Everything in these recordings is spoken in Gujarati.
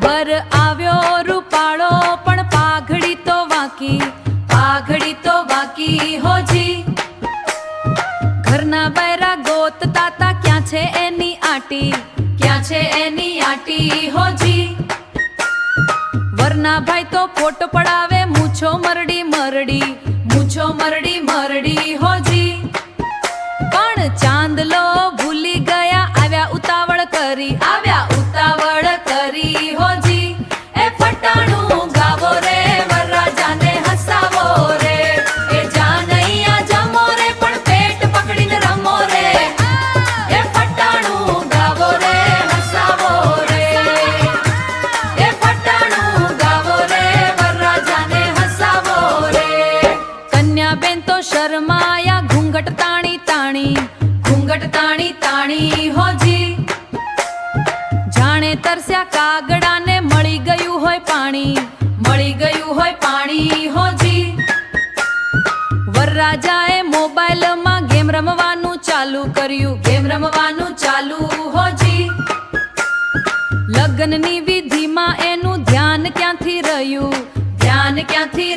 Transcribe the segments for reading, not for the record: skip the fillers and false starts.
वर આવ્યો રૂપાળો પણ પાઘડી તો વાકી હોજી। ઘરના બૈરા ગોતતા તા ક્યાં છે એની આટી હોજી। વરના ભાઈ તો ફોટો પડાવે મૂછો મરડી હોજી। પણ ચાંદલો ભૂલી ગયા આવ્યા ઉતાવળ કરી હોજી। એ ફટાણું ગાવો રે વરરાજાને હસાવો રે, એ જાનૈયા જમો રે પણ પેટ પકડીને રમો રે। એ ફટાણું ગાવો રે હસાવો રે, એ ફટાણું ગાવો રે વરરાજાને હસાવો રે। કન્યાબેન તો શરમાયા ઘૂંઘટ તાણી હોજી। જાણે તરસ્યા કાગડાને મળી ગયું હોય પાણી હોજી। વરરાજાએ મોબાઈલમાં ગેમ રમવાનું ચાલુ હોજી। લગ્નની વિધિમાં એનું ધ્યાન ક્યાંથી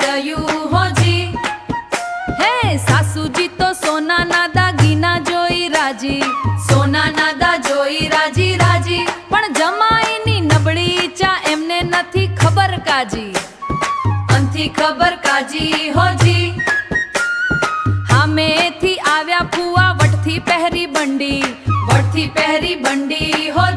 રહ્યું હોજી। હે સાસુજી તો સોનાના દાગીના જોઈ રાજી પણ જમાઈની નબળી ચા એમને નથી ખબર કાજી હોજી। હામેથી આવ્યા ફુવા વટથી પહેરી બંડી હોજી।